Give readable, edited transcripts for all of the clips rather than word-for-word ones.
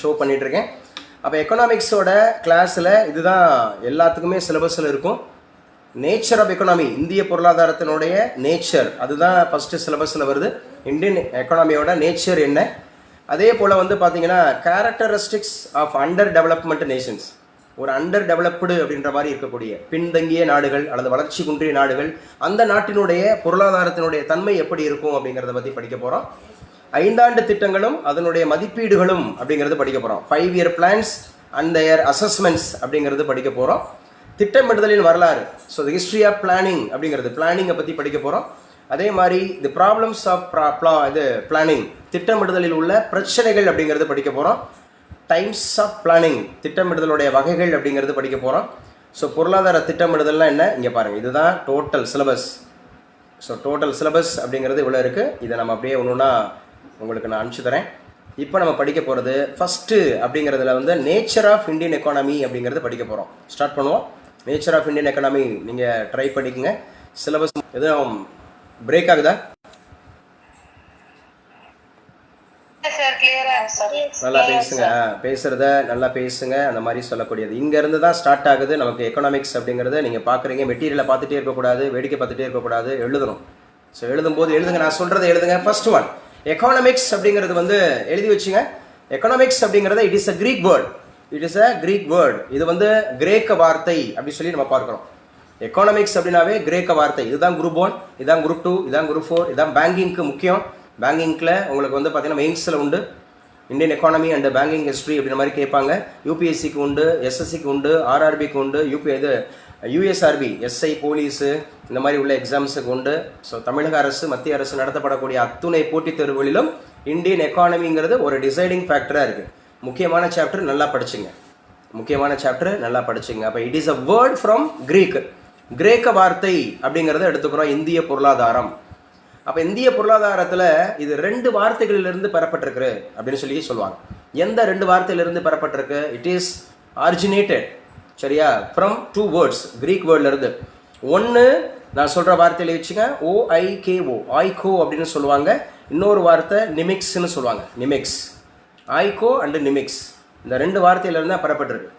Show பண்ணிகிட்ருக்கேன். அப்போ எக்கனாமிக்ஸோட கிளாஸில் இதுதான் எல்லாத்துக்குமே சிலபஸில் இருக்கும். நேச்சர் ஆஃப் எக்கனாமி, இந்திய பொருளாதாரத்தினுடைய நேச்சர், அதுதான் ஃபஸ்ட்டு சிலபஸில் வருது. இந்தியன் எக்கனாமியோட நேச்சர் என்ன, அதே போல் வந்து பார்த்திங்கன்னா characteristics of under development nations, ஒரு அண்டர் டெவலப்டு அப்படின்ற மாதிரி இருக்கக்கூடிய பின்தங்கிய நாடுகள் அல்லது வளர்ச்சி குன்றிய நாடுகள், அந்த நாட்டினுடைய பொருளாதாரத்தினுடைய தன்மை எப்படி இருக்கும் அப்படிங்கிறத பற்றி படிக்க போகிறோம். 5 ஆண்டு திட்டங்களும் அதனுடைய மதிப்பீடுகளும் அப்படிங்கிறது படிக்க போகிறோம். 5 year plans and their assessments அப்படிங்கிறது படிக்க போகிறோம். திட்டமிடுதலின் வரலாறு, so the history of planning அப்படிங்கிறது, பிளானிங்கை பற்றி படிக்க போகிறோம். அதே மாதிரி தி ப்ராப்ளம்ஸ் ஆஃப் பிளானிங், திட்டமிடுதலில் உள்ள பிரச்சனைகள் அப்படிங்கிறது படிக்க போகிறோம். டைம்ஸ் ஆஃப் பிளானிங், திட்டமிடுதலுடைய வகைகள் அப்படிங்கிறது படிக்க போகிறோம். ஸோ பொருளாதார திட்டமிடுதல்னால் என்ன, இங்கே பாருங்கள், இதுதான் total syllabus. So total syllabus அப்படிங்கிறது இவ்வளோ இருக்குது. இதை நம்ம அப்படியே ஒன்றுன்னா உங்களுக்கு நான் அனுப்பிச்சு தரேன். இப்போ நம்ம படிக்க போகிறது ஃபஸ்ட்டு அப்படிங்கிறதுல வந்து நேச்சர் ஆஃப் இந்தியன் எக்கானமி அப்படிங்கிறது படிக்க போகிறோம். ஸ்டார்ட் பண்ணுவோம். நேச்சர் ஆஃப் இந்தியன் எக்கானமி நீங்கள் ட்ரை பண்ணிக்கங்க. சிலபஸ் எதுவும் பிரேக் ஆகுதா? நல்லா பேசுங்க, பேசுகிறத நல்லா பேசுங்க, அந்த மாதிரி சொல்லக்கூடியது இங்கேருந்து தான் ஸ்டார்ட் ஆகுது நமக்கு. எக்கனாமிக்ஸ் அப்படிங்கிறத நீங்கள் பார்க்குறீங்க, மெட்டீரியலை பார்த்துட்டே இருக்கக்கூடாது, வேடிக்கை பார்த்துட்டே இருக்கக்கூடாது, எழுதணும். ஸோ எழுதும்போது எழுதுங்க, நான் சொல்கிறத எழுதுங்க. ஃபர்ஸ்ட் ஒன் எக்கானமிக்ஸ் அப்படிங்கிறது வந்து எழுதி வச்சுங்க. எக்கனாமிக்ஸ் அப்படிங்கிறது it is a Greek word, it is a Greek word. இது வந்து கிரேக்க வார்த்தை அப்படின்னு சொல்லி நம்ம பார்க்குறோம். எக்கானமிக்ஸ் அப்படின்னாவே கிரேக்க வார்த்தை. இதுதான் குரூப் 1, இதுதான் குரூப் 2, இதுதான் குரூப் 4, இதுதான் பேங்கிங்க்கு முக்கியம். பேங்கிங்கில் உங்களுக்கு வந்து பார்த்தீங்கன்னா மெயின்ஸில் உண்டு Indian economy and banking history அப்படின்ற மாதிரி கேட்பாங்க. யூபிஎஸ்சிக்கு உண்டு, எஸ்எஸ்சிக்கு உண்டு, ஆர்ஆர்பிக்கு உண்டு, யூஎஸ்ஆர்பி எஸ்ஐ போலீஸு இந்த மாதிரி உள்ள எக்ஸாம்ஸுக்கு உண்டு. ஸோ தமிழக அரசு, மத்திய அரசு நடத்தப்படக்கூடிய அத்துணை போட்டித் தேர்வுகளிலும் இந்தியன் எக்கானமிங்கிறது ஒரு டிசைடிங் ஃபேக்டராக இருக்குது. முக்கியமான சாப்டர், நல்லா படிச்சுங்க. முக்கியமான சாப்டர் நல்லா படிச்சுங்க. அப்போ it is a word from Greek, கிரேக்க வார்த்தை அப்படிங்கிறத எடுத்துக்கிறோம். இந்திய பொருளாதாரம். அப்போ இந்திய பொருளாதாரத்தில் இது 2 வார்த்தைகளிலிருந்து பெறப்பட்டிருக்கு அப்படின்னு சொல்லி சொல்லுவாங்க. எந்த 2 வார்த்தையிலிருந்து பெறப்பட்டிருக்கு? இட் இஸ் ஆரிஜினேட்டட், சரியா, ஃப்ரம் 2 வேர்ட்ஸ், கிரீக் வேர்ட்லேருந்து. ஒன்று நான் சொல்கிற வார்த்தையில் வச்சுங்க, OIKO, ஐகோ அப்படின்னு சொல்லுவாங்க. இன்னொரு வார்த்தை நிமிக்ஸ்ன்னு சொல்லுவாங்க, நிமிக்ஸ். ஐகோ அண்டு நிமிக்ஸ், இந்த 2 வார்த்தையிலிருந்து தான் பெறப்பட்டிருக்கு.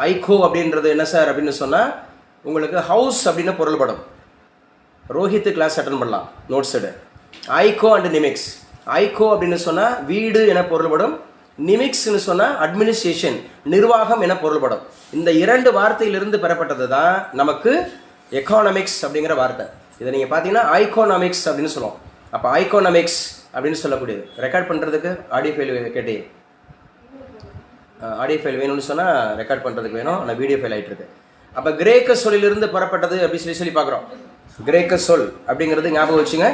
ஐகோ அப்படின்றது என்ன சார் அப்படின்னு சொன்னால் உங்களுக்கு ஹவுஸ் அப்படின்னு பொருள்படும். ரோஹித் கிளாஸ் அட்டன் பண்ணலாம், நோட்ஸ் எடு. ஐகோ அண்ட் நிமிக்ஸ். ஐகோ அப்படின்னு சொன்னால் வீடு என பொருள்படும். நிமிக்ஸ்னு சொன்னால் அட்மினிஸ்ட்ரேஷன், நிர்வாகம் என பொருள்படும். இந்த 2 வார்த்தையிலிருந்து பெறப்பட்டது தான் நமக்கு எக்கானமிக்ஸ் அப்படிங்கிற வார்த்தை. இதை நீங்கள் பார்த்தீங்கன்னா ஐகோனாமிக்ஸ் அப்படின்னு சொல்லுவோம். அப்போ ஐகோனாமிக்ஸ் அப்படின்னு சொல்லக்கூடியது. ரெக்கார்ட் பண்ணுறதுக்கு ஆடியோ ஃபைல் கேட்டே, ஆடியோ ஃபைல் வேணும்னு சொன்னால் ரெக்கார்ட் பண்ணுறதுக்கு வேணும், ஆனால் வீடியோ ஃபைல் ஆகிட்டு இருக்கு. அப்போ கிரேக்க சொல்லிலிருந்து பெறப்பட்டது அப்படின்னு சொல்லி பார்க்குறோம். கிரேக்க சொல் அப்படிங்கிறது ஞாபகம் வச்சுங்க.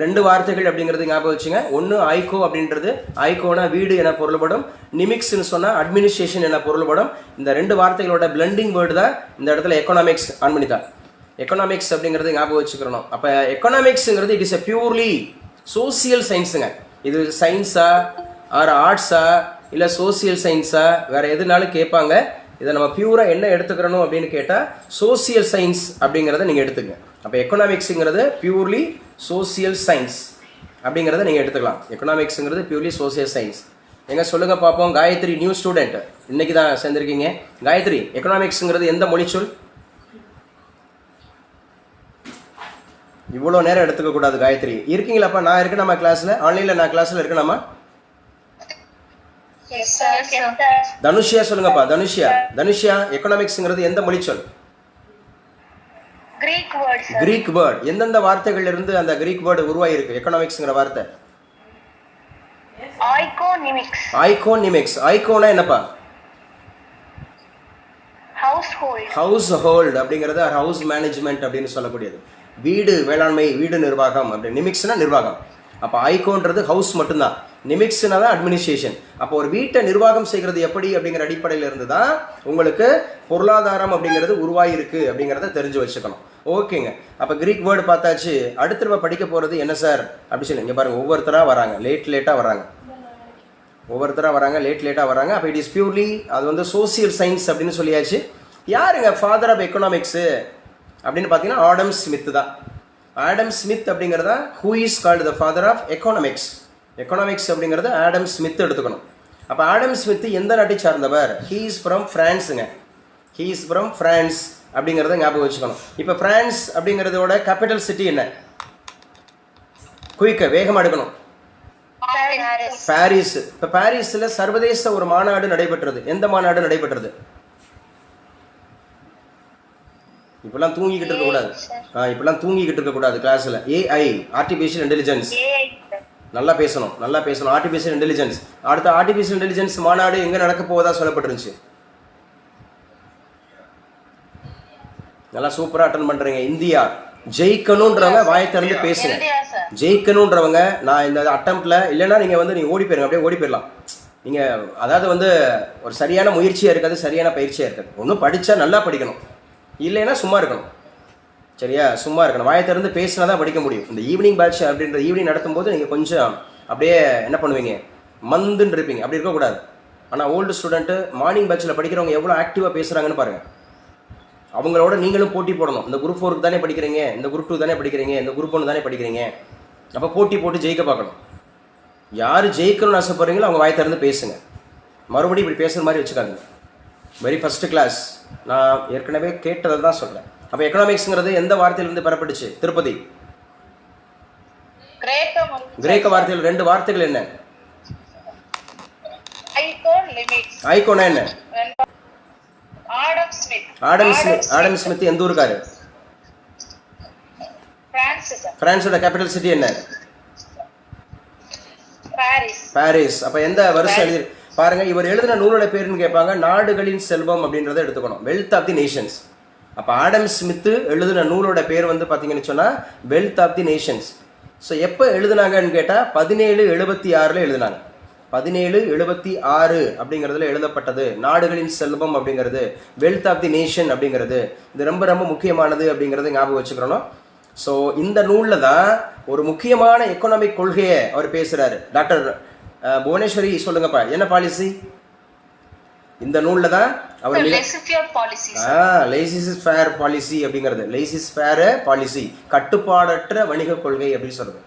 2 வார்த்தைகள் அப்படிங்கிறது ஞாபகம் வச்சுங்க. ஒன்று ஐகோ அப்படின்றது, ஐகோனா வீடு என பொருள்படும். நிமிக்ஸ்னு சொன்னால் அட்மினிஸ்ட்ரேஷன் என பொருள்படும். இந்த 2 வார்த்தைகளோட பிளண்டிங் வேர்டு தான் இந்த இடத்துல எக்கனாமிக்ஸ் ஆன்மணிதா. எக்கனாமிக்ஸ் அப்படிங்கிறது ஞாபகம் வச்சுக்கிறணும். அப்போ எக்கனாமிக்ஸுங்கிறது it is a purely social சயின்ஸுங்க. இது சயின்ஸா ஆர் ஆர்ட்ஸா இல்லை சோசியல் சயின்ஸா, வேறு எதுனாலும் கேட்பாங்க. இதை நம்ம பியூராக என்ன எடுத்துக்கிறணும் அப்படின்னு கேட்டால் சோசியல் சயின்ஸ் அப்படிங்கிறத நீங்கள் எடுத்துங்க. அப்போ எக்கனாமிக்ஸுங்கிறது பியூர்லி சோசியல் சயின்ஸ் அப்படிங்கிறத நீங்கள் எடுத்துக்கலாம். எக்கனாமிக்ஸுங்கிறது பியூர்லி சோசியல் சயின்ஸ். எங்க சொல்லுங்கள் பார்ப்போம். காயத்ரி நியூ ஸ்டூடெண்ட், இன்னைக்கு தான் சேர்ந்துருக்கீங்க. காயத்ரி, எக்கனாமிக்ஸுங்கிறது எந்த மொழிச்சொல்? இவ்வளோ நேரம் எடுத்துக்க கூடாது காயத்ரி. இருக்கீங்களாப்பா? நான் இருக்கேன் நம்ம கிளாஸில், ஆன்லைனில் நான் கிளாஸில் இருக்கேனாமா? தனுஷியா சொல்லுங்கப்பா. தனுஷியா எக்கனாமிக்ஸ்ங்கிறது எந்த மொழிச்சொல்? Greek word. எந்தெந்த வார்த்தைகள் இருந்து அந்த கிரீக் வேர்டு உருவாயிருக்கு எக்கனாமிக்ஸ்ங்கிற வார்த்தை? ஐகோனிமிக்ஸ். ஐகோனா என்னப்பா? ஹவுஸ் ஹோல்ட் அப்படிங்கிறது ஹவுஸ் மேனேஜ்மெண்ட் அப்படின்னு சொல்லக்கூடியது. வீடு மேலாண்மை, வீடு நிர்வாகம். அப்படி நிமிக்ஸ்னா நிர்வாகம். அப்போ ஐகோன்றது ஹவுஸ் மட்டும்தான், நிமிக்ஸ்னா தான் அட்மினிஸ்ட்ரேஷன். அப்போ ஒரு வீட்டை நிர்வாகம் செய்கிறது எப்படி அப்படிங்கிற அடிப்படையில் இருந்து தான் உங்களுக்கு பொருளாதாரம் அப்படிங்கிறது உருவாயிருக்கு அப்படிங்கிறத தெரிஞ்சு வச்சுக்கணும். ஓகேங்க. அப்போ கிரீக் வேர்டு பார்த்தாச்சு. அடுத்து நம்ம படிக்க போகிறது என்ன சார் அப்படி சொல்லி இங்கே பாருங்கள், ஒவ்வொருத்தராக வராங்க, லேட்டாக வராங்க. அப்போ இட் இஸ் பியூர்லி அது வந்து சோசியல் சயின்ஸ் அப்படின்னு சொல்லியாச்சு. யாருங்க ஃபாதர் ஆஃப் எக்கனாமிக்ஸு அப்படின்னு பார்த்தீங்கன்னா ஆடம் ஸ்மித் தான். ஆடம் ஸ்மித் அப்படிங்கிறதா who is called the father of economics. Economics அப்படிங்கிறது ஆடம் ஸ்மித் எடுத்துக்கணும். அப்போ ஆடம் ஸ்மித் எந்த நாட்டை சார்ந்தவர்? ஹீ இஸ் ஃப்ரம் ஃப்ரான்ஸுங்க. ஹீ இஸ் ஃப்ரம் ஃப்ரான்ஸ் அப்படிங்கிறத ஞாபகம் வச்சுக்கணும். இப்போ ஃப்ரான்ஸ் அப்படிங்கிறதோட கேபிட்டல் சிட்டி என்ன? குயிக்க வேகமாக எடுக்கணும். பாரிஸ். இப்போ பாரிஸில் சர்வதேச ஒரு மாநாடு நடைபெற்றது. எந்த மாநாடு நடைபெற்றது? இப்பெல்லாம் தூங்கிக்கிட்டு இருக்கக்கூடாது. இப்பெல்லாம் தூங்கிக்கிட்டு இருக்கக்கூடாது கிளாஸில். AI, artificial intelligence. நல்லா பேசணும், நல்லா பேசணும். Artificial intelligence. அடுத்த ஆர்டிஃபிஷியல் இன்டெலிஜென்ஸ் மாநாடு எங்கே நடக்க போவதா சொல்லப்பட்டிருந்துச்சு? நல்லா சூப்பராக அட்டன் பண்ணுறீங்க. இந்தியா. ஜெயிக்கணுன்றவங்க வாயை திறந்து பேசுங்க. ஜெயிக்கணுன்றவங்க நான் இந்த அட்டம்ப்டில் இல்லைன்னா நீங்கள் ஓடி போயிருங்க, அப்படியே ஓடி போயிடலாம். நீங்கள் அதாவது ஒரு சரியான முயற்சியாக இருக்காது, சரியான பயிற்சியாக இருக்காது. ஒன்றும் படித்தா நல்லா படிக்கணும், இல்லைன்னா சும்மா இருக்கணும். சரியா? சும்மா இருக்கணும். வாயை திறந்து பேசினா தான் படிக்க முடியும். இந்த ஈவினிங் பேட்ச் அப்படின்ற ஈவினிங் நடத்தும்போது நீங்கள் கொஞ்சம் அப்படியே என்ன பண்ணுவீங்க, மந்துன்னு இருப்பீங்க. அப்படி இருக்கக்கூடாது. ஆனால் ஓல்டு ஸ்டூடெண்ட்டு மார்னிங் பேட்சில் படிக்கிறவங்க எவ்வளோ ஆக்டிவாக பேசுகிறாங்கன்னு பாருங்கள். அவங்களோட நீங்களும் போட்டி போடணும். இந்த குரூப் 4 தானே படிக்கிறீங்க, இந்த குரூப் 2 தானே படிக்கிறீங்க, இந்த குரூப் 1 தானே படிக்கிறீங்க. அப்போ போட்டி போட்டு ஜெயிக்க பார்க்கணும். யார் ஜெயிக்கணும்னு ஆசைப்படுறீங்களோ அவங்க வாயை திறந்து பேசுங்க. மறுபடியும் இப்படி பேசுகிற மாதிரி வச்சுக்காங்க. Very first class. நான் ஏற்கனவே கேட்டதை தான் சொல்கிறேன். அப்போ எக்கனாமிக்ஸுங்கிறது எந்த வார்த்தையிலிருந்து பெறப்பட்டுச்சு? திருப்பதி. கிரேக்க வார்த்தையில் 2 வார்த்தைகள் என்ன? ஐகோனா என்ன? ஆடம் ஸ்மித் எந்த ஊருக்காரு? பிரான்ஸோட கேபிட்டல் சிட்டி என்ன? பாரிஸ். அப்ப எந்த வருஷம் எழுதி பாருங்க. இவர் எழுதின நூலோட பேருன்னு கேட்பாங்க. நாடுகளின் செல்வம் அப்படின்றத எடுத்துக்கணும். Wealth of the nations. அப்ப ஆடம் ஸ்மித் எழுதின நூலோட பேர் பாத்தீங்கன்னு சொன்னா wealth of the nations. So எப்போ எழுதுனாங்கன்னு கேட்டால் 1776 எழுதினாங்க. 1776 அப்படிங்கிறதுல எழுதப்பட்டது. நாடுகளின் செல்வம் அப்படிங்கிறது, வெல்த் ஆஃப் தி நேஷன் அப்படிங்கிறது, இது ரொம்ப ரொம்ப முக்கியமானது அப்படிங்கிறத ஞாபகம் வச்சுக்கிறோம். ஸோ இந்த நூலில் தான் ஒரு முக்கியமான எக்கனாமிக் கொள்கையை அவர் பேசுகிறாரு. டாக்டர் புவனேஸ்வரி சொல்லுங்கப்பா, என்ன பாலிசி? இந்த நூலில் தான் அவர் லேசிஸ் ஃபேர் பாலிசி அப்படிங்கிறது, லேசிஸ் ஃபேர் பாலிசி, கட்டுப்பாடற்ற வணிக கொள்கை அப்படின்னு சொல்றது.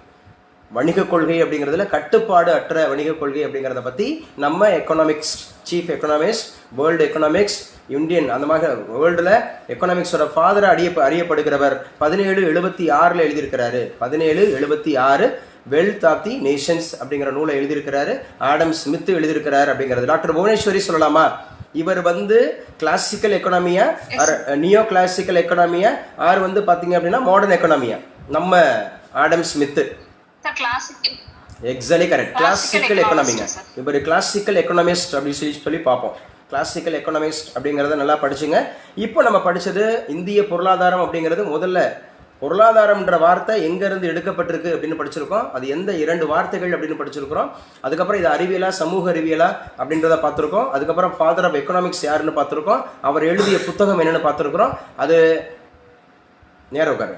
வணிக கொள்கை அப்படிங்கிறதுல கட்டுப்பாடு அற்ற வணிக கொள்கை அப்படிங்கிறத பற்றி நம்ம economics chief economist, world economics, Indian, அந்த மாதிரி வேர்ல்டில் எக்கனாமிக்ஸோட ஃபாதரை அறியப்படுகிறவர் 1776 எழுதியிருக்கிறாரு. 1776 வெல்த் ஆஃப் தி நேஷன்ஸ் அப்படிங்கிற நூலை எழுதியிருக்கிறாரு. ஆடம் ஸ்மித் எழுதியிருக்கிறாரு அப்படிங்கிறது. டாக்டர் புவனேஸ்வரி சொல்லலாமா? இவர் கிளாசிக்கல் எக்கனாமியா, நியோ கிளாசிக்கல் எக்கனாமியா, ஆர் பார்த்தீங்க அப்படின்னா மாடர்ன் எக்கனாமியா? நம்ம Adam Smith exactly correct. Classical எக்கனாமிங்க. இவர் கிளாசிக்கல் எக்கனாமிஸ்ட் அப்படின்னு சொல்லி பார்ப்போம். கிளாசிக்கல் எக்கனாமிஸ்ட் அப்படிங்கிறத நல்லா படிச்சுங்க. இப்போ நம்ம படித்தது இந்திய பொருளாதாரம் அப்படிங்கிறது. முதல்ல பொருளாதாரம்ன்ற வார்த்தை எங்கேருந்து எடுக்கப்பட்டிருக்கு அப்படின்னு படிச்சிருக்கோம். அது எந்த 2 வார்த்தைகள் அப்படின்னு படிச்சிருக்கிறோம். அதுக்கப்புறம் இது அறிவியலா சமூக அறிவியலா அப்படின்றத பார்த்துருக்கோம். அதுக்கப்புறம் ஃபாதர் ஆஃப் எக்கனாமிக்ஸ் யாருன்னு பார்த்துருக்கோம். அவர் எழுதிய புத்தகம் என்னென்னு பார்த்துருக்குறோம். அது நேரம் உட்காரு.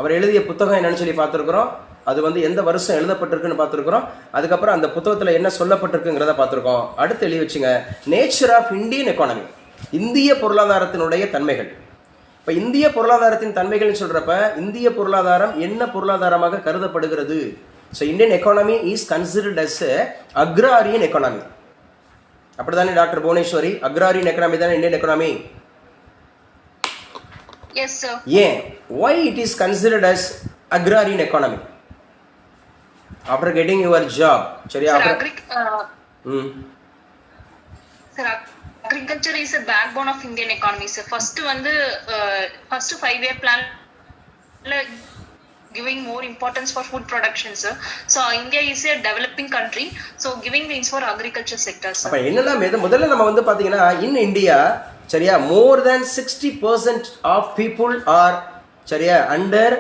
அவர் எழுதிய புத்தகம் என்னன்னு சொல்லி பார்த்துருக்குறோம். அது எந்த வருஷம் எழுதப்பட்டிருக்குன்னு பார்த்துருக்குறோம். அதுக்கப்புறம் அந்த புத்தகத்தில் என்ன சொல்லப்பட்டிருக்குங்கிறத பார்த்துருக்கோம். அடுத்து எழுதி வச்சுங்க, நேச்சர் ஆஃப் இந்தியன் எக்கானமி, இந்திய பொருளாதாரத்தினுடைய தன்மைகள். இப்போ இந்திய பொருளாதாரத்தின் தன்மைகள்னு சொல்கிறப்ப இந்திய பொருளாதாரம் என்ன பொருளாதாரமாக கருதப்படுகிறது? So Indian economy is considered as agrarian economy. அப்படி தானே டாக்டர் புவனேஸ்வரி? அக்ராரியன் எக்கானமி தானே Indian economy? Yes, sir. Yeah. Why it is considered as agrarian economy? After getting your job, Sir, agriculture is a backbone of Indian economy. So first 5-year plan giving more importance for food production, sir. So India is a developing country, so giving means for agriculture sector, sir. அப்ப என்னன்னா முதல்ல நம்ம பாத்தீங்கன்னா in India, சரியா, more than 60% of people are சரியா under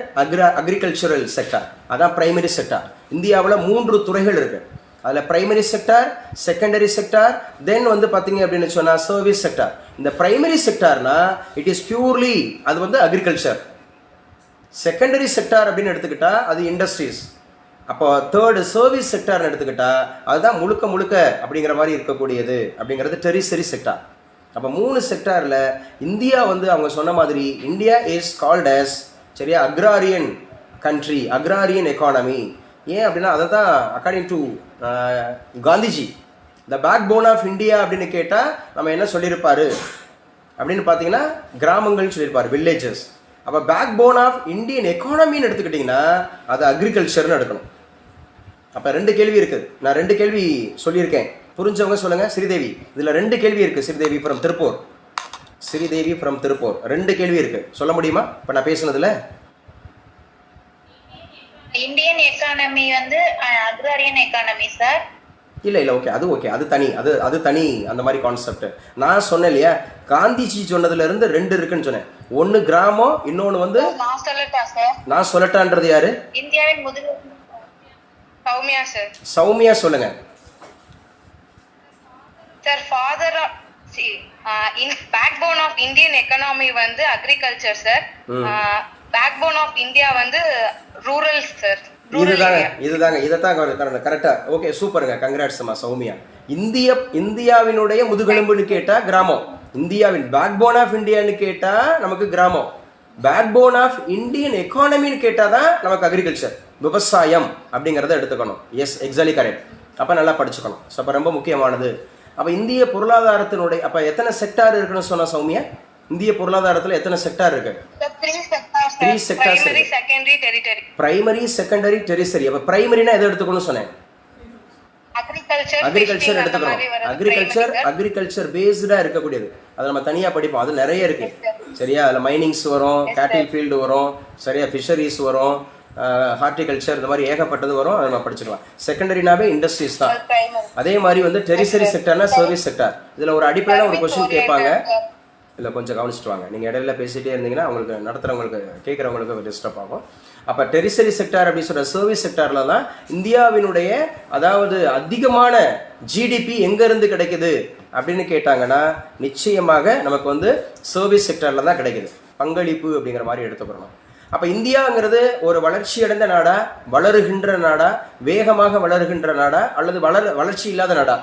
agricultural sector. அதான் primary sector. இந்தியாவில் 3 துறைகள் இருக்கு. அதில் பிரைமரி செக்டார், செகண்டரி செக்டார், தென் பார்த்தீங்க அப்படின்னு சொன்னால் சர்வீஸ் செக்டார். இந்த பிரைமரி செக்டார்னா இட் இஸ் பியூர்லி அது அக்ரிகல்ச்சர். செகண்டரி செக்டார் அப்படின்னு எடுத்துக்கிட்டா அது இண்டஸ்ட்ரீஸ். அப்போ தேர்டு சர்வீஸ் செக்டார்னு எடுத்துக்கிட்டா அதுதான் முழுக்க அப்படிங்கிற மாதிரி இருக்கக்கூடியது அப்படிங்கிறது டெரிசரி செக்டார். அப்போ 3 செக்டாரில் இந்தியா அவங்க சொன்ன மாதிரி இந்தியா இஸ் கால்ட் அஸ் சரியா அக்ராரியன் கண்ட்ரி, அக்ராரியன் எக்கானமி. ஏன் அப்படின்னா அதை தான் according to Gandhiji the backbone of India அப்படின்னு கேட்டால் நம்ம என்ன சொல்லியிருப்பாரு அப்படின்னு பார்த்தீங்கன்னா கிராமங்கள்னு சொல்லியிருப்பார், வில்லேஜஸ். அப்போ பேக் போன் ஆஃப் இந்தியன் எக்கானமின்னு எடுத்துக்கிட்டிங்கன்னா அது அக்ரிகல்ச்சர்னு எடுக்கணும். அப்போ 2 கேள்வி இருக்குது. நான் 2 கேள்வி சொல்லியிருக்கேன், புரிஞ்சவங்க சொல்லுங்கள். ஸ்ரீதேவி, இதில் 2 கேள்வி இருக்குது. ஸ்ரீதேவி ஃப்ரம் திருப்பூர், ஸ்ரீதேவி ஃப்ரம் திருப்பூர் 2 கேள்வி இருக்குது, சொல்ல முடியுமா இப்போ நான் பேசுனதில்? இந்தியன் எக்கானமி வந்து அக்ராரியன் எக்கானமி சார். இல்லை ஓகே, அது தனி, அது தனி அந்த மாதிரி கான்செப்ட். நான் சொன்னேன் இல்லையா, காந்திஜி சொன்னதுலேருந்து 2 இருக்குன்னு சொன்னேன். ஒன்று கிராமம், இன்னொன்று வந்து நான் சொல்லட்டா சார்? நான் சொல்லட்டான்றது யாரு? இந்தியாவின் முதல் சௌமியா சார். சௌமியா சொல்லுங்க sir. Father backbone of Indian economy வந்து agriculture sir. Backbone of India வந்து ரூரல் சார். இதுதாங்க இதைத்தான் கரெக்டா. ஓகே, சூப்பருங்க, கங்க்ராட்ஸ்மா சௌமியா. இந்தியாவினுடைய முதுகெலும்புன்னு கேட்டா கிராமம், இந்தியாவின் பேக் போன் ஆஃப் இந்தியான்னு கேட்டா நமக்கு கிராமம், பேக் போன் ஆஃப் இந்தியன் எக்கானமின்னு கேட்டா தான் நமக்கு அக்ரிகல்ச்சர், விவசாயம் அப்படிங்கிறத எடுத்துக்கணும். Yes, exactly correct. அப்போ நல்லா படிச்சுக்கணும். ஸோ அப்போ ரொம்ப முக்கியமானது. அப்போ இந்திய பொருளாதாரத்தினுடைய அப்போ எத்தனை செக்டார் இருக்குன்னு சொன்ன சௌமியா? இந்திய பொருளாதாரத்தில் எத்தனை செக்டார் இருக்கு? 3 செக்டார்ஸ். Primary, secondary, டெரிசரி. அப்போ பிரைமரினா எதை எடுத்துக்கணும்னு சொன்னேன்? அக்ரிகல்ச்சர் எடுத்துக்கணும். அக்ரிகல்ச்சர் பேஸ்டா இருக்கக்கூடியது, அதை நம்ம தனியா படிப்போம். அது நிறைய இருக்கு சரியா. அதில் மைனிங்ஸ் வரும், கேட்டில் ஃபீல்டு வரும் சரியா, ஃபிஷரிஸ் வரும், ஹார்டிகல்ச்சர், இந்த மாதிரி ஏகப்பட்டது வரும். அதை நம்ம படிச்சுக்கலாம். செகண்டரினாவே இண்டஸ்ட்ரீஸ் தான். அதே மாதிரி வந்து டெரிசரி செக்டர்னா சர்வீஸ் செக்டர். இதில் ஒரு அடிப்படையான ஒரு கொஸ்டின் கேட்பாங்க, இல்லை கொஞ்சம் கவனிச்சுட்டு வாங்க. நீங்கள் இடையில பேசிகிட்டே இருந்தீங்கன்னா அவங்களுக்கு நடத்துகிறவங்களுக்கு கேட்குறவங்களுக்கு டிஸ்டர்ப் ஆகும். அப்போ டெரிசரி செக்டார் அப்படின்னு சொல்கிற சர்வீஸ் செக்டாரில் தான் இந்தியாவினுடைய அதாவது அதிகமான ஜிடிபி எங்கேருந்து கிடைக்குது அப்படின்னு கேட்டாங்கன்னா நிச்சயமாக நமக்கு வந்து சர்வீஸ் செக்டாரில் தான் கிடைக்குது. பங்களிப்பு அப்படிங்கிற மாதிரி எடுத்துக்கிறோம். அப்போ இந்தியாங்கிறது ஒரு வளர்ச்சி அடைந்த நாடா, வளருகின்ற நாடா, வேகமாக வளருகின்ற நாடா, அல்லது வளர்ச்சி இல்லாத நாடா?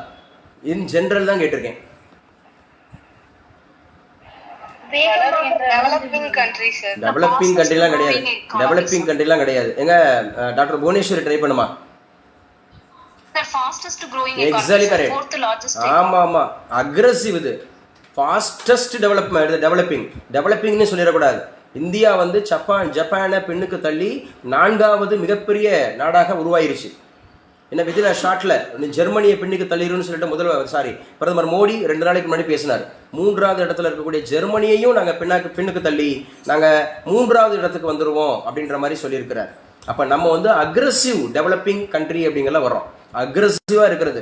இன் ஜென்ரல் தான் கேட்டிருக்கேன். டெவலப்பிங் கண்ட்ரிலாம் கிடையாது. டெவலப்பிங் கண்ட்ரிலாம் கிடையாது. எங்க டாக்டர் புவனேஸ்வரி ட்ரை பண்ணுமா? Exactly correct. ஆமா, அக்ரெசிவ். இது ஃபாஸ்டஸ்ட் டெவலப்பிங்னு சொல்லிடக்கூடாது. இந்தியா வந்து ஜப்பானை பின்னுக்கு தள்ளி 4வது மிகப்பெரிய நாடாக உருவாயிருச்சு. என்ன விதின் ஷார்ட்ல ஜெர்மனியை பின்னுக்கு தள்ளிடுன்னு சொல்லிட்டு பிரதமர் மோடி 2 நாளைக்கு முன்னாடி பேசினார். 3வது இடத்துல இருக்கக்கூடிய ஜெர்மனியையும் நாங்கள் பின்னுக்கு தள்ளி நாங்கள் 3வது இடத்துக்கு வந்துடுவோம் அப்படின்ற மாதிரி சொல்லியிருக்கிறார். அப்போ நம்ம வந்து அக்ரெசிவ் டெவலப்பிங் கண்ட்ரி அப்படிங்கிறத வரோம். அக்ரெசிவாக இருக்கிறது,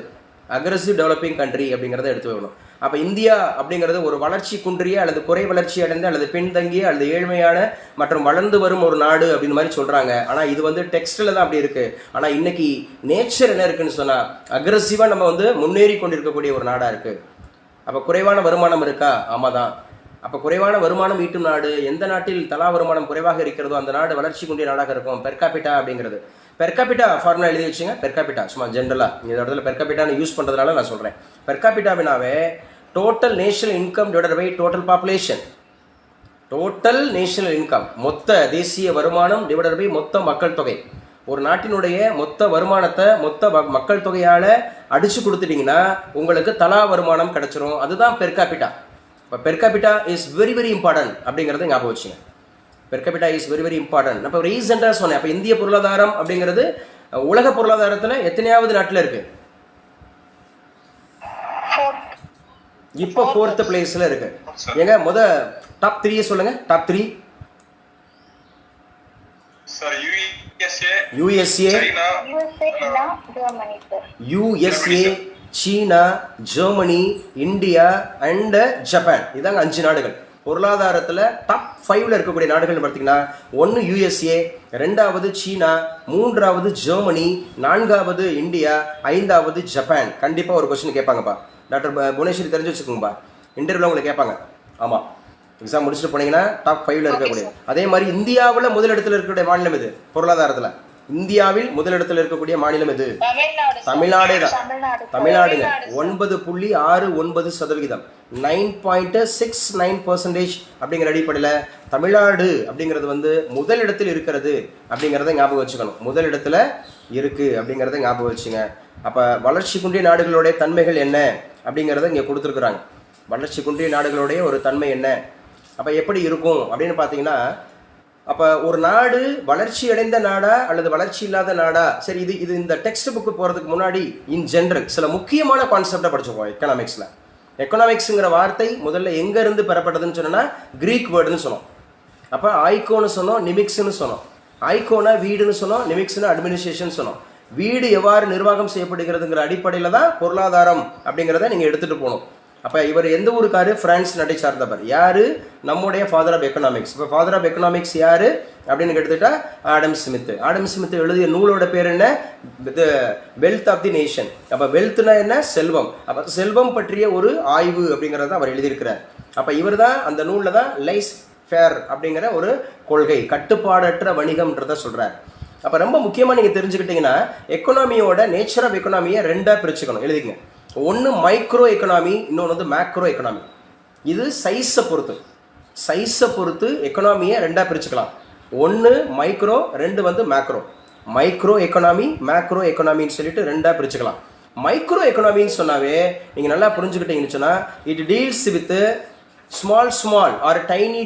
அக்ரெசிவ் டெவலப்பிங் கண்ட்ரி அப்படிங்கிறத எடுத்து வைக்கணும். அப்போ இந்தியா அப்படிங்கிறது ஒரு வளர்ச்சி குன்றிய அல்லது குறை வளர்ச்சி அடைந்த அல்லது பின்தங்கிய அல்லது ஏழ்மையான மற்றும் வளர்ந்து வரும் ஒரு நாடு அப்படின்னு மாதிரி சொல்கிறாங்க. ஆனால் இது வந்து டெக்ஸ்டில் தான் அப்படி இருக்குது. ஆனால் இன்னைக்கு நேச்சர் என்ன இருக்குன்னு சொன்னால் அக்ரெசிவாக நம்ம வந்து முன்னேறி கொண்டிருக்கக்கூடிய ஒரு நாடாக இருக்குது. அப்போ குறைவான வருமானம் இருக்கா? ஆமாம் தான். அப்போ குறைவான வருமானம் ஈட்டும் நாடு, எந்த நாட்டில் தலா வருமானம் குறைவாக இருக்கிறதோ அந்த நாடு வளர்ச்சி குன்றிய நாடாக இருக்கும். பெர்காபிட்டா அப்படிங்கிறது, பெர்காபிட்டா ஃபார்முலா எழுதி வச்சுங்க. பெர்காபிட்டா சும்மா ஜென்ரலாக இந்த இடத்துல பெர்காபிட்டான்னு யூஸ் பண்ணுறதுனால நான் சொல்கிறேன். பெர்காபிட்டாவினாவே total national income divided by total population. Total national income, மொத்த தேசிய வருமானம் டிவைடட் பை மொத்த மக்கள் தொகை. ஒரு நாட்டினுடைய மொத்த வருமானத்தை மொத்த மக்கள் தொகையால் அடித்து கொடுத்துட்டிங்கன்னா உங்களுக்கு தலா வருமானம் கிடைச்சிரும். அதுதான் பெர்காபிட்டா. இப்போ per capita is very very important அப்படிங்கிறத ஞாபகம் வச்சுங்க. Per capita is very very important. அப்போ ரீசெண்டாக சொன்னேன். அப்போ இந்திய பொருளாதாரம் அப்படிங்கிறது உலக பொருளாதாரத்தில் எத்தனையாவது நாட்டில் இருக்கு? இப்போ 4th பிளேஸ்ல இருக்கு. எங்க டாப் 3 சொல்லுங்க. Top 3 sir USA, China, Germany, India and Japan. இதாங்க 5 நாடுகள். பொருளாதாரத்தில் டாப் 5ல இருக்கக்கூடிய நாடுகள் பார்த்தீங்கன்னா 1 USA, 2வது சீனா, 3வது ஜெர்மனி, 4வது இந்தியா, 5வது ஜப்பான். கண்டிப்பாக ஒரு கொஸ்டின் கேட்பாங்கப்பா. டாக்டர் புவனேஸ்வரி தெரிஞ்சு வச்சுக்கோங்கப்பா, இன்டர்வியூவில் உங்களுக்கு கேட்பாங்க. ஆமாம், எக்ஸாம் முடிச்சுட்டு போனீங்கன்னா டாப் 5ல இருக்கக்கூடிய. அதே மாதிரி இந்தியாவில் முதலிடத்தில் இருக்கக்கூடிய மாநிலம் இது பொருளாதாரத்தில். இந்தியாவில் முதலிடத்தில் இருக்கக்கூடிய மாநிலம் எது? தமிழ்நாடு தமிழ்நாடே தான். தமிழ்நாடுங்க 9.69%, 9.69% அப்படிங்கிற அடிப்படையில் தமிழ்நாடு அப்படிங்கிறது வந்து முதலிடத்தில் இருக்கிறது அப்படிங்கிறத ஞாபகம் வச்சுக்கணும். முதலிடத்துல இருக்கு அப்படிங்கிறத ஞாபகம் வச்சுங்க. அப்போ வளர்ச்சி குன்றிய நாடுகளுடைய தன்மைகள் என்ன அப்படிங்கிறத இங்கே கொடுத்துருக்குறாங்க. வளர்ச்சி குன்றிய நாடுகளுடைய ஒரு தன்மை என்ன, அப்போ எப்படி இருக்கும் அப்படின்னு பார்த்தீங்கன்னா, அப்போ ஒரு நாடு வளர்ச்சி அடைந்த நாடா அல்லது வளர்ச்சி இல்லாத நாடா? சரி, இது இந்த டெக்ஸ்ட் புக்கு போகிறதுக்கு முன்னாடி இன் ஜென்ரல் சில முக்கியமான கான்செப்டை படிச்சுப்போம் எக்கனாமிக்ஸில். எக்கனாமிக்ஸுங்கிற வார்த்தை முதல்ல எங்கேருந்து பெறப்பட்டதுன்னு சொன்னோன்னா கிரீக் வேர்டுன்னு சொன்னோம். அப்போ ஆய்கோன்னு சொன்னோம், நிமிக்ஸ்னு சொன்னோம். ஆய்கோனா வீடுன்னு சொன்னோம், நிமிக்ஸ்னு அட்மினிஸ்ட்ரேஷன் சொன்னோம். வீடு எவ்வாறு நிர்வாகம் செய்யப்படுகிறதுங்கிற அடிப்படையில் தான் பொருளாதாரம் அப்படிங்கிறத நீங்கள் எடுத்துகிட்டு போகணும். அப்போ இவர் எந்த ஊருக்காரு? பிரான்ஸ் நாட்டை சார்ந்தவர். யார்? நம்முடைய ஃபாதர் ஆஃப் எக்கனாமிக்ஸ். இப்போ ஃபாதர் ஆஃப் எக்கனாமிக்ஸ் யார் அப்படின்னு எடுத்துட்டா ஆடம் ஸ்மித். ஆடம் ஸ்மித் எழுதிய நூலோட பேர் என்ன? The wealth of the nation. அப்போ வெல்த்னா என்ன? செல்வம். அப்போ செல்வம் பற்றிய ஒரு ஆய்வு அப்படிங்கிறத அவர் எழுதியிருக்கிறார். அப்போ இவர் தான் அந்த நூலில் தான் லைஸ் ஃபேர் அப்படிங்கிற ஒரு கொள்கை, கட்டுப்பாடற்ற வணிகம்ன்றத சொல்கிறார். அப்போ ரொம்ப முக்கியமாக நீங்கள் தெரிஞ்சுக்கிட்டீங்கன்னா, எக்கனாமியோட நேச்சர் ஆஃப் எக்கனாமியை ரெண்டாக பிரிச்சுக்கணும், எழுதிக்கங்க. ஒன்று மைக்ரோ எக்கனாமி, இன்னொன்று வந்து மேக்ரோ எக்கனாமி. இது சைஸை பொறுத்து எக்கனாமியை ரெண்டாக பிரிச்சுக்கலாம். ஒன்று மைக்ரோ, ரெண்டு வந்து மேக்ரோ. மைக்ரோ எக்கனாமி, மேக்ரோ எக்கனாமின்னு சொல்லிட்டு ரெண்டாக பிரிச்சுக்கலாம். மைக்ரோ எக்கனாமின்னு சொன்னாவே நீங்கள் நல்லா புரிஞ்சுக்கிட்டீங்கன்னு சொன்னால், it deals with small or tiny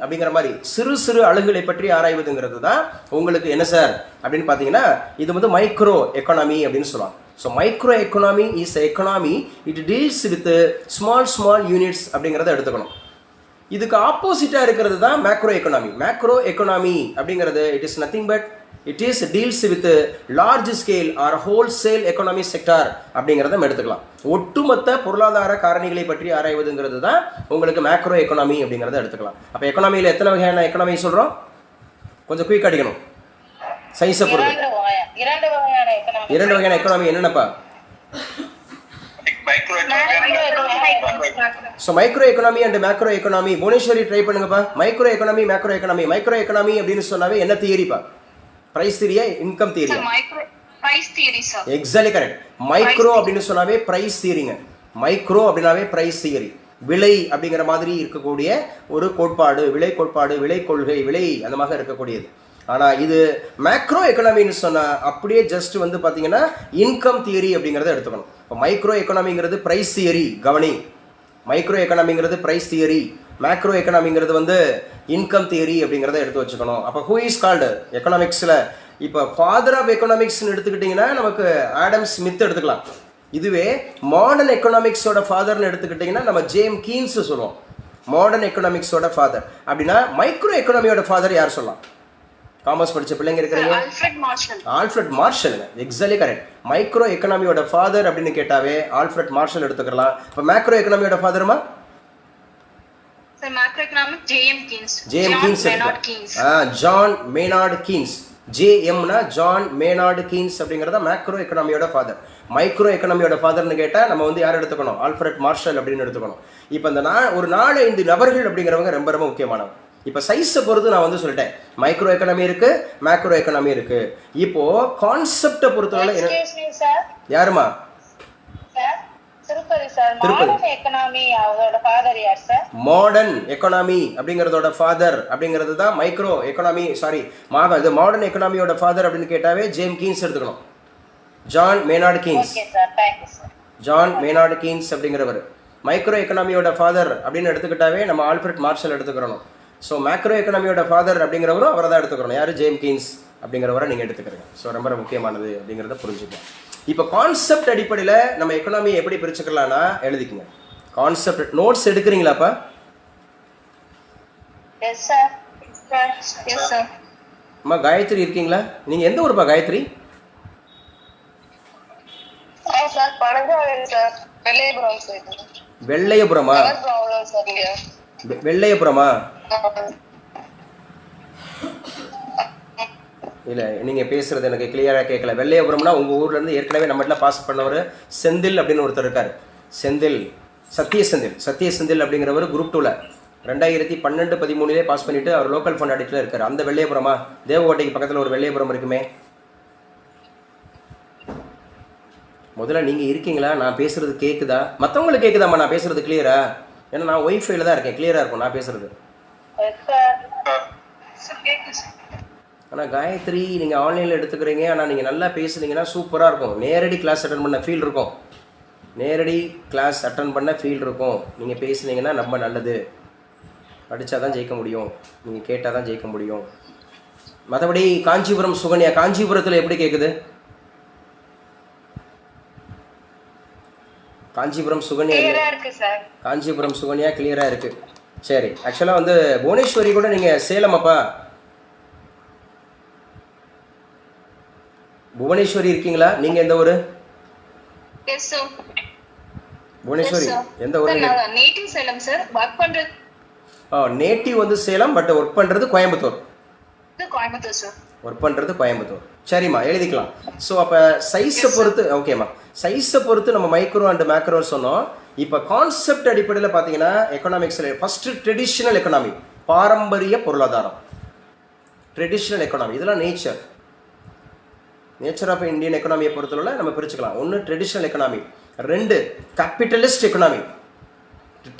அப்படிங்கிற மாதிரி சிறு அலகுகளை பற்றி ஆராய்வதுங்கிறது தான் உங்களுக்கு என்ன சார் அப்படின்னு பார்த்தீங்கன்னா, இது வந்து மைக்ரோ எக்கனாமி அப்படின்னு சொல்லுவாங்க. So micro economy is economy, it deals with small units அப்படிங்கிறத எடுத்துக்கணும். இதுக்கு ஆப்போசிட்டாக இருக்கிறது தான் மேக்ரோ எக்கனாமி. மேக்ரோ எக்கனாமி அப்படிங்கிறது it is nothing but it is deals with large scale R wholesale economy sector அப்படிங்கிறத எடுத்துக்கலாம். ஒட்டுமொத்த பொருளாதார காரணிகளை பற்றி ஆராய்வதுங்கிறது தான் உங்களுக்கு மேக்ரோ எக்கனாமி அப்படிங்கிறத எடுத்துக்கலாம். அப்போ எக்கனாமியில் எத்தனை வகையான எக்கனாமி சொல்கிறோம்? கொஞ்சம் குயிக் அடிக்கணும். சைஸை பொறுத்து இரண்டு வகையான எக்கனாமி என்னென்னப்பா? So micro economy and macro economy. Bhuvaneswari try பண்ணுங்கப்பா. Micro economy, macro economy. Micro economy அப்படின்னு சொன்னாவே என்ன தியரிப்பா? பிரைஸ் தியரியா, இன்கம் தியரியா? Exactly correct. மைக்ரோ அப்படின்னு சொன்னாவே பிரைஸ் தியரிங்க. மைக்ரோ அப்படின்னாவே பிரைஸ் தியரி, விலை அப்படிங்கிற மாதிரி இருக்கக்கூடிய ஒரு கோட்பாடு, விலை கோட்பாடு, விலை கொள்கை, விலை அந்த மாதிரி இருக்கக்கூடியது. ஆனால் இது மேக்ரோ எக்கனாமின்னு சொன்னால் அப்படியே ஜஸ்ட் வந்து பார்த்தீங்கன்னா இன்கம் தியரி அப்படிங்கிறத எடுத்துக்கணும். இப்போ மைக்ரோ எக்கனாமிங்கிறது பிரைஸ் தியரி, கவனி. மைக்ரோ எக்கனாமிங்கிறது பிரைஸ் தியரி, மேக்ரோ எக்கனாமிங்கிறது வந்து இன்கம் தியரி அப்படிங்கிறத எடுத்து வச்சுக்கணும். அப்போ ஹூ இஸ் கால்டு எக்கனாமிக்ஸில்? இப்போ ஃபாதர் ஆஃப் எக்கனாமிக்ஸ்னு எடுத்துக்கிட்டிங்கன்னா நமக்கு ஆடம் ஸ்மித் எடுத்துக்கலாம். இதுவே மாடர்ன் எக்கனாமிக்ஸோட ஃபாதர்னு எடுத்துக்கிட்டிங்கன்னா நம்ம ஜேம் கீன்ஸ் சொல்லுவோம். மாடர்ன் எக்கனாமிக்ஸோட ஃபாதர் அப்படின்னா மைக்ரோ எக்கனாமியோட ஃபாதர் யார் சொல்லலாம்? காமர்ஸ் படித்த பிள்ளைங்க இருக்கிறீங்க, ஆல்ஃபிரட் மார்ஷலுங்க. Exactly correct. மைக்ரோ எக்கனாமியோட ஃபாதர் அப்படின்னு கேட்டாவே ஆல்ஃபிரட் மார்ஷல் எடுத்துக்கலாம். இப்போ மேக்ரோ எக்கனாமியோட ஃபாதருமா? J M Keynes. John Maynard Keynes. ஜேஎம்னா ஜான் மேனார்ட் கீன்ஸ் அப்படிங்கிறத மேக்ரோ எக்கனாமியோட ஃபாதர். மைக்ரோ எக்கனாமியோட ஃபாதர்னு கேட்டால் நம்ம வந்து யார் எடுத்துக்கணும்? ஆல்ஃபிரட் மார்ஷல் அப்படின்னு எடுத்துக்கணும். இப்போ இந்த ஒரு 4-5 நபர்கள் அப்படிங்கிறவங்க ரொம்ப ரொம்ப முக்கியமானவங்க. இப்போ சைஸை பொறுத்து நான் வந்து சொல்லிட்டேன், மைக்ரோ எக்கனாமி இருக்கு, மேக்ரோ எக்கனாமி இருக்கு. இப்போ கான்செப்டை பொறுத்தவரை யாருமா? மாடர்ன் எக்கனாமி அப்படிங்கிறதோட ஃபாதர் அப்படிங்கிறது தான் மைக்ரோ எக்கனாமி, சாரி இது மாடர்ன் எக்கனாமியோட ஃபாதர் அப்படின்னு கேட்டாவே ஜேம் கீன்ஸ் எடுத்துக்கணும். John Maynard Keynes. John Maynard Keynes அப்படிங்கிறவர். மைக்ரோ எக்கனாமியோட ஃபாதர் அப்படின்னு எடுத்துக்கிட்டாவே நம்ம ஆல்ஃபிரட் மார்ஷல் எடுத்துக்கிறோம். ஸோ மேக்ரோ எக்கனாமியோட ஃபாதர் அப்படிங்கிறவரும் அவரை தான் எடுத்துக்கிறோம். யார்? ஜேம் கீன்ஸ் அப்படிங்கிறவரை நீங்கள் எடுத்துக்கிறீங்க. ஸோ ரொம்ப முக்கியமானது அப்படிங்கிறத புரிஞ்சுக்கலாம். இப்போ கான்செப்ட் அடிப்படையில் நம்ம எக்கனாமியை எப்படி பிரிச்சுக்கலாம்னா எழுதிக்கங்க. Concept notes எடுக்கிறீங்களாப்பா? அம்மா காயத்ரி இருக்கீங்களா? நீங்கள் எந்த ஊருப்பா காயத்ரி? வெள்ளையபுரமா? வெள்ளையபுரமா? இல்லை, நீங்கள் பேசுகிறது எனக்கு கிளியராக கேட்கல. வெள்ளையபுரம்னா உங்கள் ஊர்லேருந்து ஏற்கனவே நம்மகிட்ட பாஸ் பண்ணவர் செந்தில் அப்படின்னு ஒருத்தர் இருக்கார். செந்தில், சத்யசெந்தில் அப்படிங்கிறவர் குரூப் 2ல் 2012-13 பாஸ் பண்ணிவிட்டு அவர் லோக்கல் ஃபண்ட் ஆடிட்டில் இருக்கார். அந்த வெள்ளையபுரமா? தேவகோட்டைக்கு பக்கத்தில் ஒரு வெள்ளையபுரம் இருக்குமே, முதல்ல நீங்கள் இருக்கீங்களா, நான் பேசுகிறது கேட்குதா, மற்றவங்களுக்கு கேட்குதாம்மா நான் பேசுகிறது கிளியரா? ஏன்னா நான் ஒய்ஃபைல தான் இருக்கேன், கிளியராக இருக்கும் நான் பேசுகிறது. ஆனால் காயத்ரி நீங்கள் ஆன்லைனில் எடுத்துக்கிறீங்க, ஆனால் நீங்கள் நல்லா பேசுனீங்கன்னா சூப்பராக இருக்கும். நேரடி கிளாஸ் அட்டன் பண்ண ஃபீல் இருக்கும், நேரடி கிளாஸ் அட்டன் பண்ண ஃபீல் இருக்கும். நீங்கள் பேசுனீங்கன்னா ரொம்ப நல்லது. படித்தா தான் ஜெயிக்க முடியும், நீங்கள் கேட்டால் தான் ஜெயிக்க முடியும். மற்றபடி காஞ்சிபுரம் சுகன்யா, காஞ்சிபுரத்தில் எப்படி கேட்குது? காஞ்சிபுரம் சுகன்யா இருக்கு சார். காஞ்சிபுரம் சுகன்யா கிளியராக இருக்குது. சரி, ஆக்சுவலாக வந்து புவனேஸ்வரி கூட நீங்கள் சேலம் அப்பா, புவனேஸ்வரி இருக்கீங்களா? நீங்கள் எந்த ஊர்? Yes sir. புவனேஸ்வரி எந்த ஊர்? Native Salem sir. ஒர்க் பண்றது நேட்டிவ் வந்து சேலம், பட் ஒர்க் பண்ணுறது கோயம்புத்தூர். கோயம்புத்தூர் சார். ஒர்க் பண்ணுறது கோயம்புத்தூர். சரிம்மா, எழுதிக்கலாம். ஸோ அப்போ சைஸை பொறுத்து ஓகேம்மா, சைஸை பொறுத்து நம்ம மைக்ரோ அண்ட் மேக்ரோ சொன்னோம். இப்போ கான்செப்ட் அடிப்படையில் பார்த்தீங்கன்னா எக்கனாமிக்ஸில் ஃபஸ்ட்டு ட்ரெடிஷ்னல் எக்கனாமி, பாரம்பரிய பொருளாதாரம். ட்ரெடிஷ்னல் எக்கனாமி இதெல்லாம் நேச்சர் ஆஃப் இந்தியன் எக்கனாமியை பொறுத்தவரை நம்ம பிரிச்சுக்கலாம். ஒன்று traditional economy, 2 capitalist economy.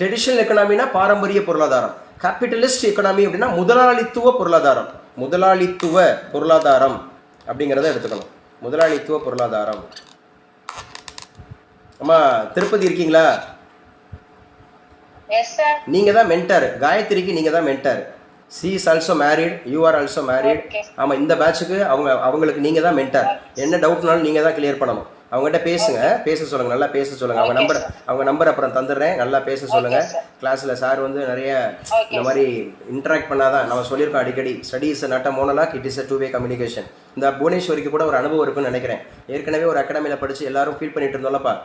Traditional எக்கனாமினா பாரம்பரிய பொருளாதாரம், கேபிட்டலிஸ்ட் எக்கனாமி அப்படின்னா முதலாளித்துவ பொருளாதாரம். முதலாளித்துவ பொருளாதாரம் அப்படிங்கிறத எடுத்துக்கணும், முதலாளித்துவ பொருளாதாரம். அம்மா திருப்பதி இருக்கீங்களா? நீங்கள் தான் மென்டார், காயத்ரிக்கு நீங்கள் தான் mentor. C is also married, you are also married. ஆமாம், இந்த பேட்சுக்கு அவங்களுக்கு நீங்கள் தான் மென்டார். என்ன டவுட்னாலும் நீங்கள் தான் கிளியர் பண்ணணும். அவங்ககிட்ட பேச சொல்லுங்கள், நல்லா பேச சொல்லுங்கள். அவங்க நம்பர் அப்புறம் தந்துடுறேன், நல்லா பேச சொல்லுங்கள். கிளாஸில் சார் வந்து நிறைய இந்த மாதிரி இன்ட்ராக்ட் பண்ணாதான், நம்ம சொல்லியிருக்கோம் அடிக்கடி, study is not a monologue, it is a 2-way communication. இந்த புவனேஸ்வரிக்கு கூட ஒரு அனுபவம் இருக்குன்னு நினைக்கிறேன். ஏற்கனவே ஒரு அகாடமியில் படித்து எல்லாரும் ஃபீல் பண்ணிட்டு இருந்தோம்லப்பா,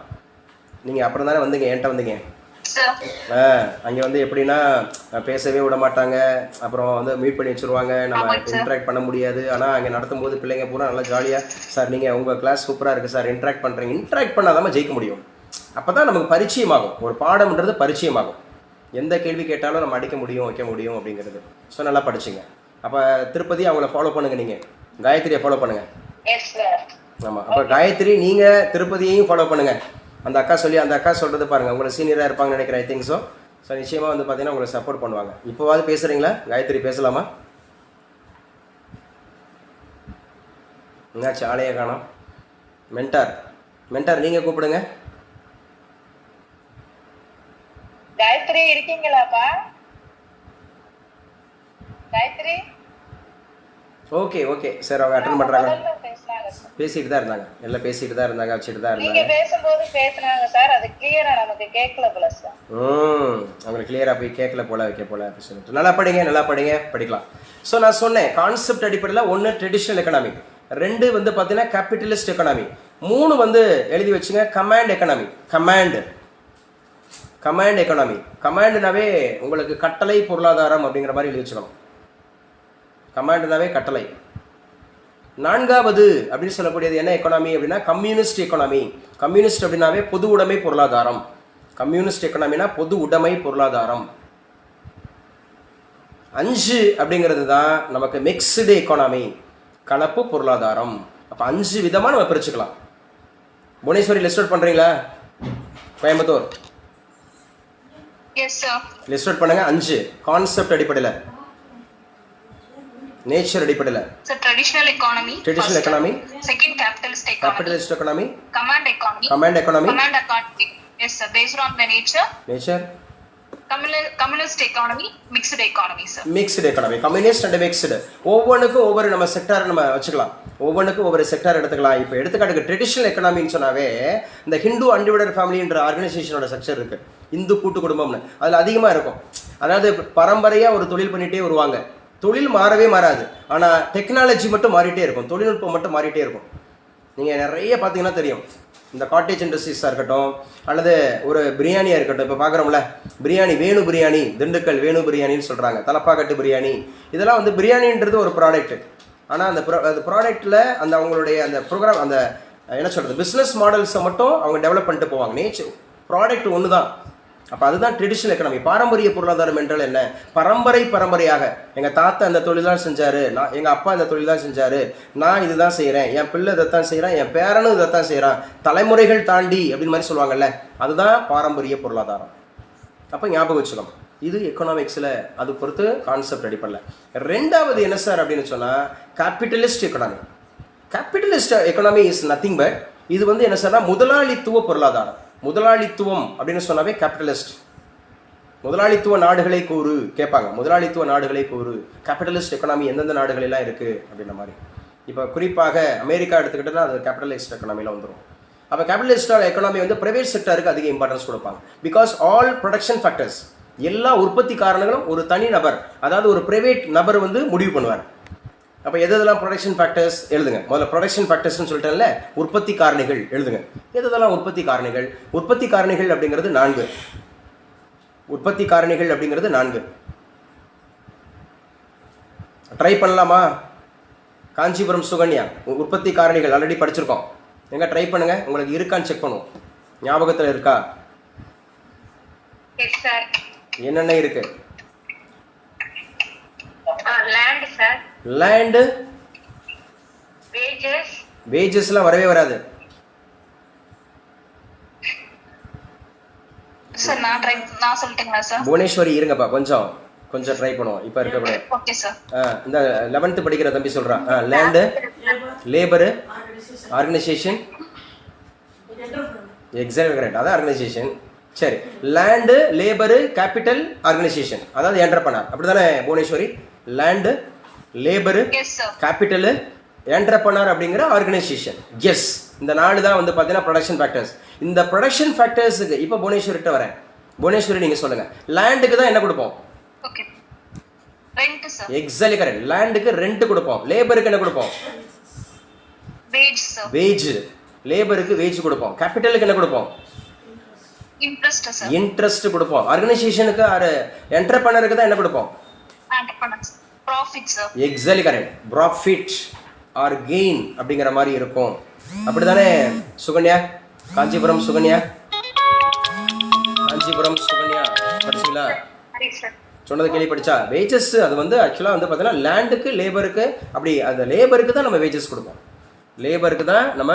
நீங்கள் அப்புறம் தானே வந்தீங்க, என்கிட்ட வந்தீங்க. அங்கே வந்து எப்படின்னா பேசவே விட மாட்டாங்க, அப்புறம் வந்து மீட் பண்ணி வச்சுருவாங்க, நம்ம இன்ட்ராக்ட் பண்ண முடியாது. ஆனால் அங்கே நடத்தும் போது பிள்ளைங்க பூரா நல்லா ஜாலியாக, சார் நீங்கள் உங்கள் கிளாஸ் சூப்பராக இருக்குது சார், இன்ட்ராக்ட் பண்ணுறீங்க. இன்ட்ராக்ட் பண்ணாதான் ஜெயிக்க முடியும். அப்போ தான் நமக்கு பரிச்சயமாகும், ஒரு பாடம்ன்றது பரிச்சயமாகும். எந்த கேள்வி கேட்டாலும் நம்ம அடிக்க முடியும், வைக்க முடியும் அப்படிங்கிறது. ஸோ நல்லா படிச்சுங்க. அப்போ திருப்பதி அவங்கள ஃபாலோ பண்ணுங்கள், நீங்கள் காயத்ரியை ஃபாலோ பண்ணுங்கள். ஆமாம், அப்போ காயத்ரி நீங்கள் திருப்பதியையும் ஃபாலோ பண்ணுங்கள். அந்த அக்கா சொல்கிறது பாருங்கள், உங்களை சீனியராக இருப்பாங்கன்னு நினைக்கிறேன். ஐ திங்க் ஸோ நிச்சயமாக வந்து பார்த்தீங்கன்னா உங்களை சப்போர்ட் பண்ணுவாங்க. இப்போவாது பேசுகிறீங்களா காயத்ரி? பேசலாமா? என்னாச்சு ஆளையே காணோம்? மென்டார் நீங்கள் கூப்பிடுங்க. காயத்ரி இருக்கீங்களாப்பா? காயத்ரி ஓகே சார், அவங்க அட்டெண்ட் பண்ணுறாங்க. பேசிட்டு தான் இருந்தாங்க, எல்லாம் பேசிட்டு தான் இருந்தாங்க, வச்சுட்டு தான் இருந்தாங்க. நீங்க பேசும்போது பேசுனாங்க சார், அது கிளியரா நமக்கு கேட்கல போல சார். அவங்களுக்கு கிளியரா போய் கேட்கல போல, வைக்க போல அப்படி சொல்லிட்டு. நல்லா படிங்க, படிக்கலாம். ஸோ நான் சொன்னேன் கான்செப்ட் அடிப்படையில் 1 ட்ரெடிஷ்னல் எக்கனாமி, 2 வந்து பார்த்தீங்கன்னா கேபிட்டலிஸ்ட் எக்கனாமி, 3 வந்து எழுதி வச்சுங்க கமாண்ட் எக்கனாமி. கமாண்ட் எக்கனாமி, கமாண்ட்னாவே உங்களுக்கு கட்டளை பொருளாதாரம் அப்படிங்கிற மாதிரி எழுதி வச்சுக்கணும். கமாண்ட்னாவே கட்டளை. 4வது அப்படின்னு சொல்லக்கூடியது என்ன எக்கனாமி அப்படின்னா கம்யூனிஸ்ட் எக்கனாமி. கம்யூனிஸ்ட் அப்படின்னாவே பொது உடைமை பொருளாதாரம். கம்யூனிஸ்ட் எக்கனாமினா பொது உடைமை பொருளாதாரம். 5 அப்படிங்கிறது தான் நமக்கு மிக்ஸ்டு எக்கனாமி, கலப்பு பொருளாதாரம். அப்போ 5 விதமாக நம்ம பிரிச்சுக்கலாம். புவனேஸ்வரி லிஸ்ட் அவுட் பண்ணுறீங்களா? கோயம்புத்தூர் லிஸ்ட் அவுட் பண்ணுங்க. 5 கான்செப்ட் அடிப்படையில், நேச்சர் அடிப்படையில். Traditional economy, second capitalist economy, command economy, yes sir, based on the nature, communist economy, mixed economy sir. Mixed economy, communist and mixed. ஒவ்வொன்றுக்கும் ஒவ்வொரு நம்ம செக்டார் நம்ம வச்சுக்கலாம், ஒவ்வொன்றுக்கும் ஒவ்வொரு செக்டார் எடுத்துக்கலாம். இப்போ எடுத்துக்காட்டுக்கு ட்ரெடிஷ்னல் எக்கனாமின்னு சொன்னாவே இந்த ஹிந்து அன்டிவைடட் ஃபேமிலின்ற ஆர்கனைசேஷனோட ஸ்ட்ரக்சர் இருக்குது, இந்து கூட்டு குடும்பம்னு. அதில் அதிகமாக இருக்கும். அதாவது பரம்பரையாக ஒரு தொழில் பண்ணிகிட்டே வருவாங்க, தொழில் மாறவே மாறாது, ஆனால் டெக்னாலஜி மட்டும் மாறிட்டே இருக்கும், தொழில்நுட்பம் மட்டும் மாறிட்டே இருக்கும். நீங்கள் நிறைய பார்த்தீங்கன்னா தெரியும், இந்த காட்டேஜ் இண்டஸ்ட்ரீஸாக இருக்கட்டும் அல்லது ஒரு பிரியாணியாக இருக்கட்டும். இப்போ பார்க்குறோம்ல பிரியாணி, வேணு பிரியாணி, திண்டுக்கல் வேணு பிரியாணின்னு சொல்கிறாங்க, தலப்பாக்கட்டு பிரியாணி. இதெல்லாம் வந்து பிரியாணின்றது ஒரு ப்ராடக்ட். ஆனால் அந்த ப்ராடக்ட்டில் அந்த அவங்களுடைய அந்த ப்ரோக்ராம், அந்த என்ன சொல்கிறது, பிஸ்னஸ் மாடல்ஸை மட்டும் அவங்க டெவலப் பண்ணிட்டு போவாங்க. நேச்சர் ப்ராடக்ட் ஒன்று தான், அப்போ அதுதான் ட்ரெடிஷ்னல் எக்கனாமி. பாரம்பரிய பொருளாதாரம் என்றால் என்ன? பரம்பரையாக எங்கள் தாத்தா இந்த தொழில் தான் செஞ்சார், நான் எங்கள் அப்பா இந்த தொழில் தான் செஞ்சார், நான் இதுதான் செய்கிறேன், என் பிள்ளை இதைத்தான் செய்கிறான், என் பேரனும் இதைத்தான் செய்கிறான், தலைமுறைகள் தாண்டி அப்படின்னு மாதிரி சொல்லுவாங்கல்ல, அதுதான் பாரம்பரிய பொருளாதாரம். அப்போ ஞாபகம் வச்சுக்கணும், இது எக்கனாமிக்ஸில் அது பொறுத்து கான்செப்ட் ரெடி பண்ணல. ரெண்டாவது என்ன சார் அப்படின்னு சொன்னால் capitalist economy. Capitalist economy is nothing but இது வந்து என்ன சார்னா முதலாளித்துவ பொருளாதாரம். முதலாளித்துவம் அப்படின்னு சொன்னாவே கேபிட்டலிஸ்ட். முதலாளித்துவ நாடுகளை கூறு கேட்பாங்க, முதலாளித்துவ நாடுகளை கூறு. கேபிட்டலிஸ்ட் எக்கனாமி எந்தெந்த நாடுகளெல்லாம் இருக்குது அப்படின்ற மாதிரி. இப்போ குறிப்பாக அமெரிக்கா எடுத்துக்கிட்டோன்னா அது கேபிட்டலிஸ்ட் எக்கனாமியில் வந்துடும். அப்போ கேபிட்டலிஸ்ட் எக்கனாமி வந்து பிரைவேட் செக்டருக்கு அதிக இம்பார்ட்டன்ஸ் கொடுப்பாங்க. பிகாஸ் ஆல் ப்ரொடக்ஷன் ஃபேக்டர்ஸ், எல்லா உற்பத்தி காரணங்களும் ஒரு தனி நபர், அதாவது ஒரு பிரைவேட் நபர் வந்து முடிவு பண்ணுவார். அப்போ எதெல்லாம் ப்ரொடக்ஷன் ஃபேக்டர்ஸ் எழுதுங்க. முதல்ல ப்ரொடக்ஷன் ஃபேக்டர்ஸ்னு சொல்லிட்டேன்ல, உற்பத்தி காரணிகள் எழுதுங்க. எதெல்லாம் உற்பத்தி காரணிகள்? உற்பத்தி காரணிகள் அப்படிங்கிறது 4. உற்பத்தி காரணிகள் அப்படிங்கிறது 4. ட்ரை பண்ணலாமா? காஞ்சிபுரம் சுகன்யா உற்பத்தி காரணிகள் ஆல்ரெடி படிச்சிருக்கோம். எங்க ட்ரை பண்ணுங்க, உங்களுக்கு இருக்கான்னு செக் பண்ணுவோம். ஞாபகத்தில் இருக்கா? என்னென்ன இருக்கு? லேண்ட் சார், லேண்டு, வேஜஸ், வேஜஸ்லாம் வரவே வராது. சார் நான் சொல்லட்டுங்களா சார்? புவனேஸ்வரி இருங்கப்பா, கொஞ்சம் ட்ரை பண்ணுவோம். இப்போ இருக்கக்கூட ஓகே சார். இந்த 11th படிக்கிற தம்பி சொல்கிறான். Land, labour, organisation, exact correct, அதான் ஆர்கனைசேஷன். சரி, லேண்டு, லேபரு, கேபிட்டல், ஆர்கனைசேஷன், அதாவது என்டர்பிரனர். அப்படி தானே Bhuvaneswari? Land, labour, capital, entrepreneur அப்படிங்கிற ஆர்கனைசேஷன். எஸ், இந்த 4 தான் வந்து பார்த்தீங்கன்னா ப்ரொடக்ஷன் ஃபேக்டர்ஸ். இந்த ப்ரொடக்ஷன் ஃபேக்டர்ஸுக்கு இப்போ புவனேஸ்வரிட்ட வரேன். புவனேஸ்வரி நீங்கள் சொல்லுங்கள், லேண்டுக்கு தான் என்ன கொடுப்போம்? Okay, rent sir. Exactly correct. லேண்டுக்கு ரெண்ட் கொடுப்போம். லேபருக்கு என்ன கொடுப்போம்? Wage sir. வேஜ். லேபருக்கு வேஜ் கொடுப்போம். கேபிட்டலுக்கு என்ன கொடுப்போம்? Interest sir. இன்ட்ரெஸ்ட் கொடுப்போம். ஆர்கனைசேஷனுக்கு என்டர்பிரனருக்கு தான் என்ன கொடுப்போம்? Profit sir. Exactly correct. Profit R gain அப்படிங்கிற மாதிரி இருக்கும். அப்படிதானே சுகன்யா? காஞ்சிபுரம் சுகன்யா படிச்சீங்களா? சொன்னது கேள்வி படிச்சா? வேஜஸ் அது வந்து ஆக்சுவலாக வந்து பார்த்தீங்கன்னா லேண்டுக்கு லேபருக்கு, அப்படி அந்த லேபருக்கு தான் நம்ம வேஜஸ் கொடுப்போம். லேபருக்கு தான் நம்ம